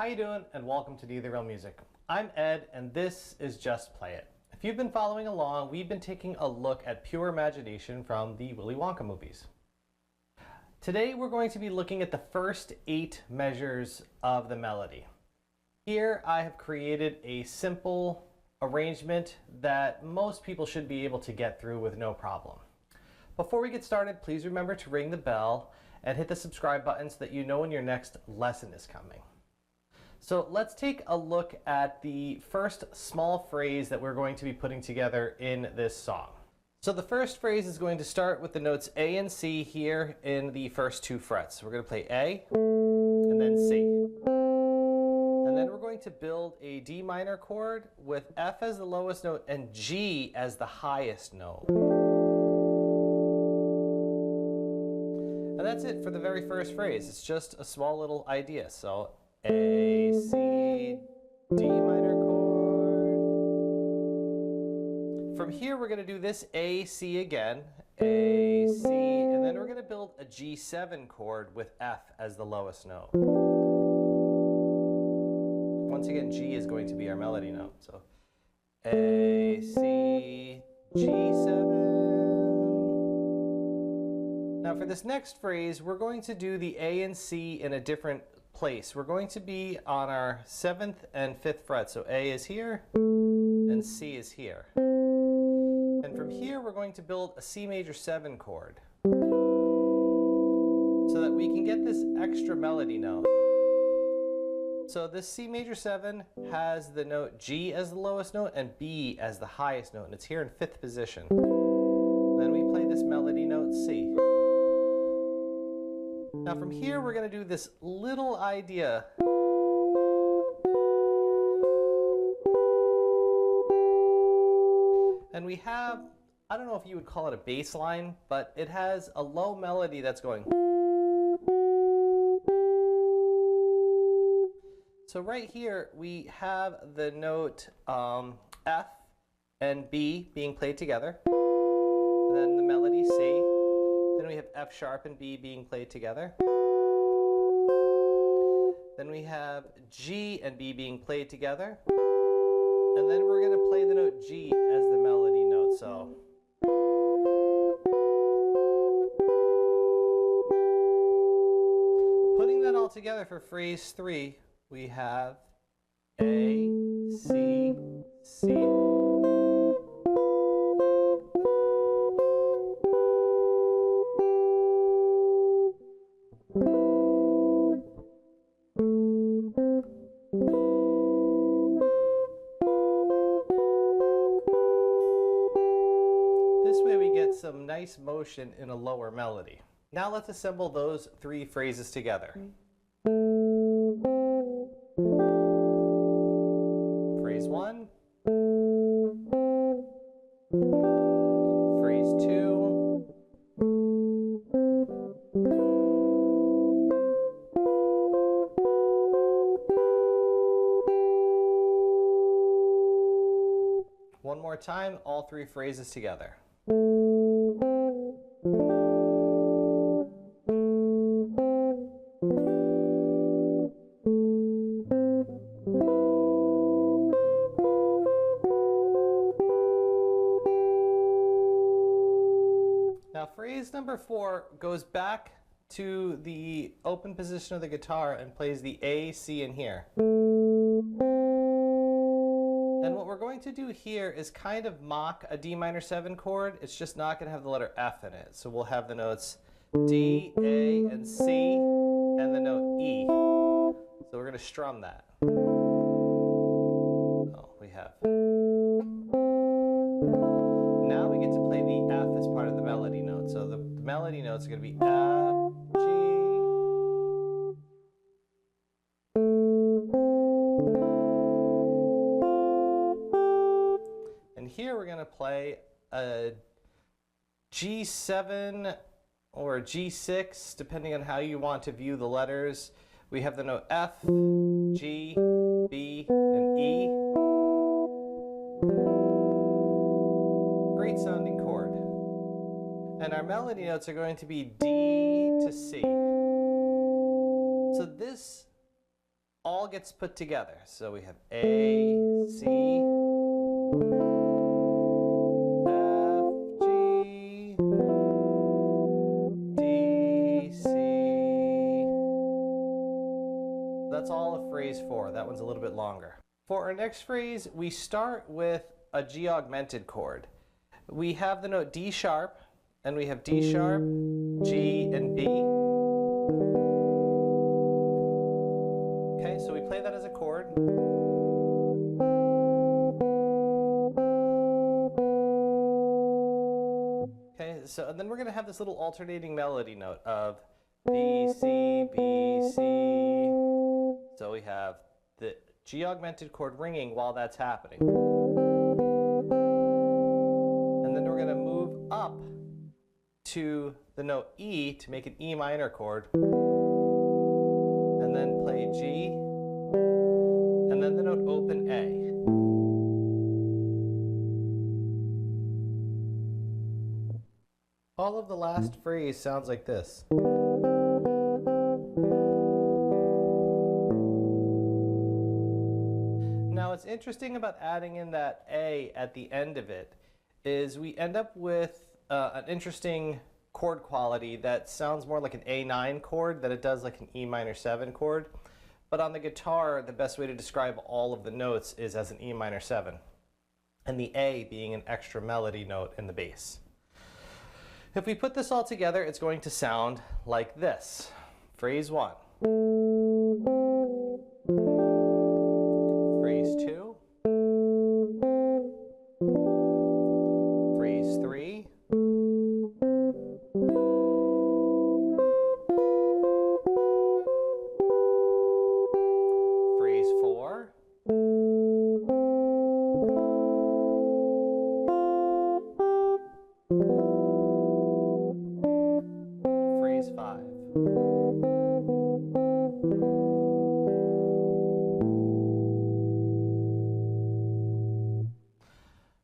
How you doing, and welcome to Do The Real Music. I'm Ed, and this is Just Play It. If you've been following along, we've been taking a look at pure imagination from the Willy Wonka movies. Today we're going to be looking at the first 8 measures of the melody. Here I have created a simple arrangement that most people should be able to get through with no problem. Before we get started, please remember to ring the bell and hit the subscribe button so that you know when your next lesson is coming. So let's take a look at the first small phrase that we're going to be putting together in this song. So the first phrase is going to start with the notes A and C here in the first 2 frets. We're going to play A and then C. And then we're going to build a D minor chord with F as the lowest note and G as the highest note. And that's it for the very first phrase. It's just a small little idea. So A, C, D minor chord. From here we're going to do this A, C again, A, C, and then we're going to build a G7 chord with F as the lowest note. Once again, G is going to be our melody note. So A, C, G7. Now for this next phrase, we're going to do the A and C in a different place. We're going to be on our 7th and 5th fret. So A is here and C is here. And from here we're going to build a C major 7 chord so that we can get this extra melody note. So this C major 7 has the note G as the lowest note and B as the highest note, and it's here in 5th position. Then we play this melody note C. Now from here we're going to do this little idea. And we have, I don't know if you would call it a bass line, but it has a low melody that's going. So right here we have the note F and B being played together. Then the melody C. Then we have F sharp and B being played together. Then we have G and B being played together. And then we're going to play the note G as the melody note. So putting that all together for phrase 3, we have A, C, C. This way we get some nice motion in a lower melody. Now let's assemble those 3 phrases together. Phrase 1, phrase 2, one more time, all 3 phrases together. Now phrase number 4 goes back to the open position of the guitar and plays the A, C in here. And what we're going to do here is kind of mock a D minor 7 chord. It's just not going to have the letter F in it. So we'll have the notes D, A, and C, and the note E. So we're going to strum that. Oh, we have. Now we get to play the F as part of the melody note. So the melody notes are going to be F, G, to play a G7 or a G6, depending on how you want to view the letters. We have the note F, G, B, and E. Great sounding chord. And our melody notes are going to be D to C. So this all gets put together. So we have A, C, F, G, D, C. That's all of phrase 4. That one's a little bit longer. For our next phrase, we start with a G augmented chord. We have the note D sharp, and we have D sharp, G, and B. Okay, so we play that as a chord. Okay, so and then we're going to have this little alternating melody note of B, C, B, C. So we have the G augmented chord ringing while that's happening. And then we're going to move up to the note E to make an E minor chord. And then play G. And then the note open A. All of the last phrase sounds like this. Now what's interesting about adding in that A at the end of it is we end up with an interesting chord quality that sounds more like an A9 chord than it does like an E minor 7 chord. But on the guitar, the best way to describe all of the notes is as an E minor 7, and the A being an extra melody note in the bass. If we put this all together, it's going to sound like this. Phrase 1. Phrase 2. Phrase 3. Phrase 4. Phrase 5.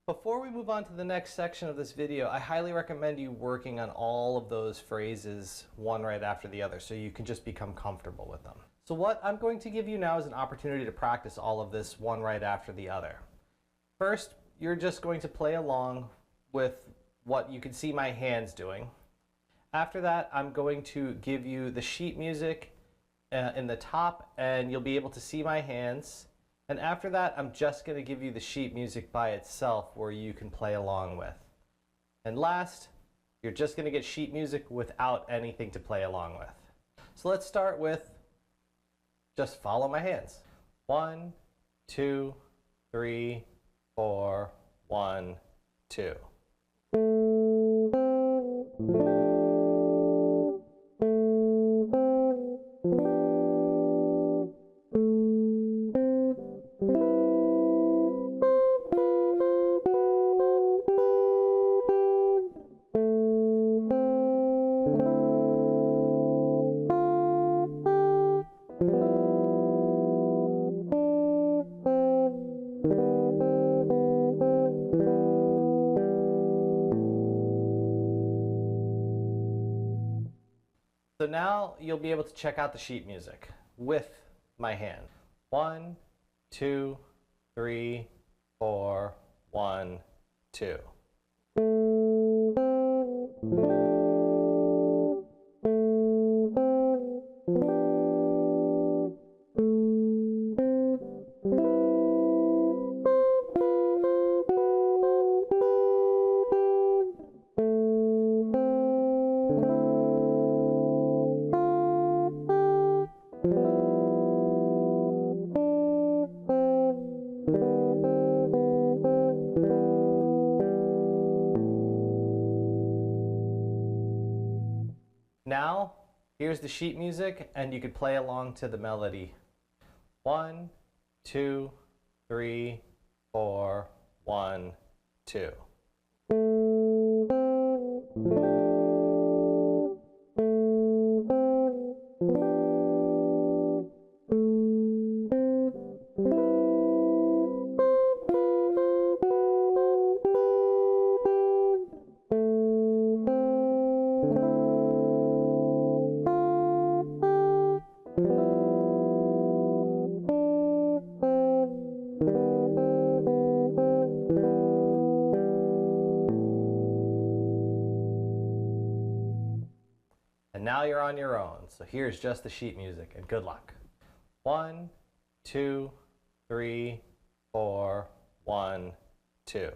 Before we move on to the next section of this video, I highly recommend you working on all of those phrases one right after the other so you can just become comfortable with them. So what I'm going to give you now is an opportunity to practice all of this one right after the other. First, you're just going to play along with what you can see my hands doing. After that, I'm going to give you the sheet music in the top, and you'll be able to see my hands. And after that, I'm just going to give you the sheet music by itself where you can play along with. And last, you're just going to get sheet music without anything to play along with. So let's start with just follow my hands. 1, 2, 3, 4, 1, 2. So now you'll be able to check out the sheet music with my hand. 1, 2, 3, 4, 1, 2. Now, here's the sheet music, and you could play along to the melody. 1, 2, 3, 4, 1, 2. And now you're on your own, so here's just the sheet music, and good luck. 1, 2, 3, 4, 1, 2.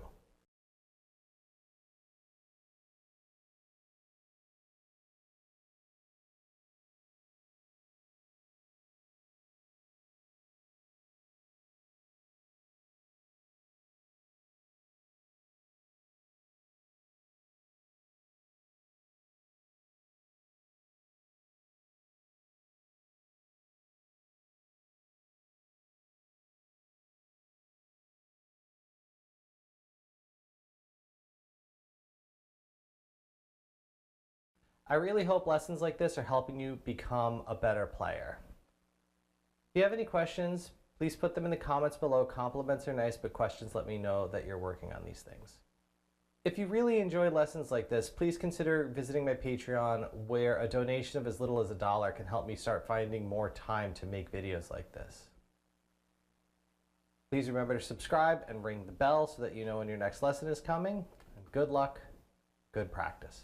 I really hope lessons like this are helping you become a better player. If you have any questions, please put them in the comments below. Compliments are nice, but questions let me know that you're working on these things. If you really enjoy lessons like this, please consider visiting my Patreon, where a donation of as little as $1 can help me start finding more time to make videos like this. Please remember to subscribe and ring the bell so that you know when your next lesson is coming. And good luck, good practice.